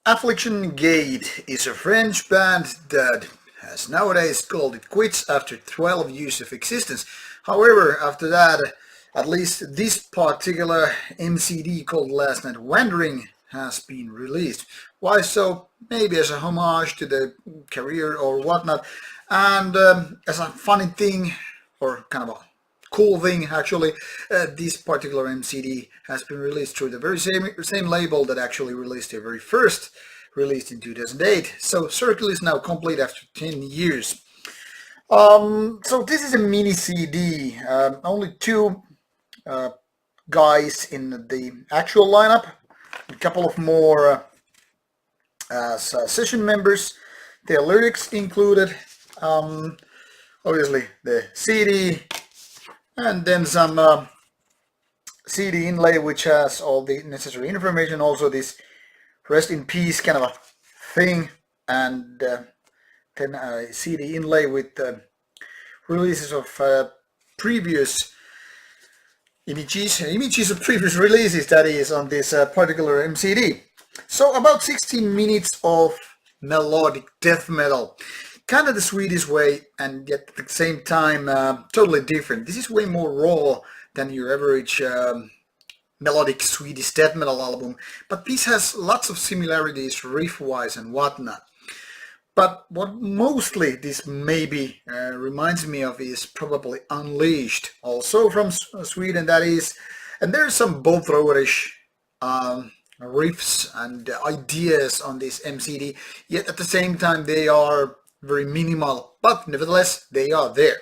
Affliction Gate is a French band that has nowadays called it quits after 12 years of existence. However, after that, at least this particular MCD called Last Night Wandering has been released. Why so? Maybe as a homage to the career or whatnot, and as a funny thing, or kind of a cool thing actually, this particular MCD has been released through the very same label that actually released their very first release in 2008. So Circle is now complete after 10 years. So this is a mini CD, only two guys in the actual lineup, a couple of more as session members, their lyrics included, obviously the CD, and then some CD inlay which has all the necessary information, also this rest in peace kind of a thing, and then a CD inlay with releases of previous images of previous releases, that is, on this particular MCD. So about 16 minutes of melodic death metal. Kind of the Swedish way, and yet at the same time totally different. This is way more raw than your average melodic Swedish death metal album, but this has lots of similarities riff-wise and whatnot. But what mostly this maybe reminds me of is probably Unleashed, also from Sweden, that is, and there's some bow throwerish riffs and ideas on this MCD, yet at the same time they are very minimal, but nevertheless they are there.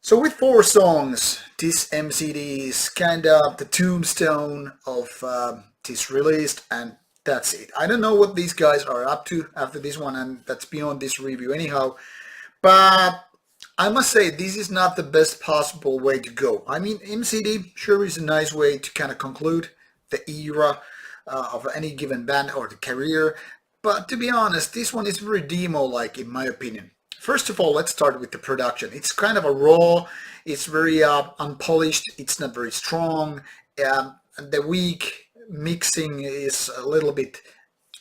So with 4 songs, this MCD is kind of the tombstone of this release, and that's it. I don't know what these guys are up to after this one, and that's beyond this review anyhow, but I must say this is not the best possible way to go. I mean, MCD sure is a nice way to kind of conclude the era of any given band or the career, but to be honest, this one is very demo-like in my opinion. First of all, let's start with the production. It's kind of a raw, it's very unpolished, it's not very strong, the weak mixing is a little bit,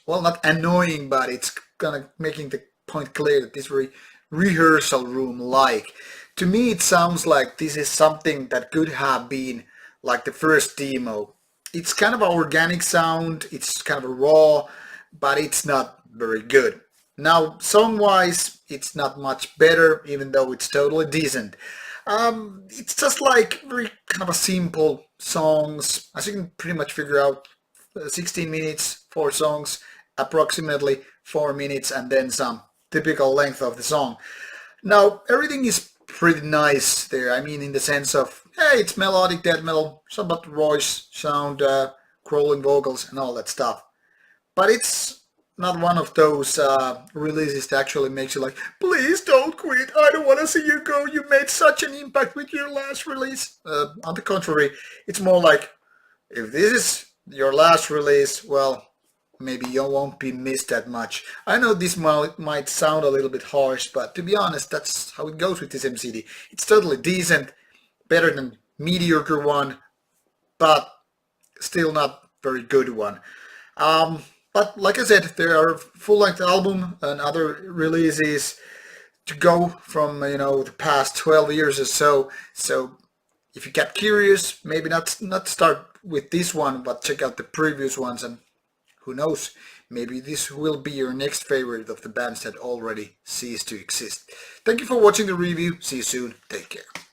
well, not annoying, but it's kind of making the point clear that this very rehearsal room-like. To me, it sounds like this is something that could have been like the first demo. It's kind of an organic sound, it's kind of a raw, but it's not very good. Now, song-wise, it's not much better, even though it's totally decent. It's just like very kind of a simple songs, as you can pretty much figure out, 16 minutes, 4 songs, approximately 4 minutes, and then some typical length of the song. Now, everything is pretty nice there, I mean in the sense of, hey, it's melodic death metal, somewhat voice sound, crawling vocals and all that stuff. But it's not one of those releases that actually makes you like, please don't quit, I don't want to see you go, you made such an impact with your last release. On the contrary, it's more like, if this is your last release, well, maybe you won't be missed that much. I know this might sound a little bit harsh, but to be honest, that's how it goes with this MCD. It's totally decent, better than mediocre one, but still not very good one. But like I said, there are full-length album and other releases to go from, the past 12 years or so. So if you get curious, maybe not start with this one, but check out the previous ones, and who knows, maybe this will be your next favorite of the bands that already ceased to exist. Thank you for watching the review. See you soon. Take care.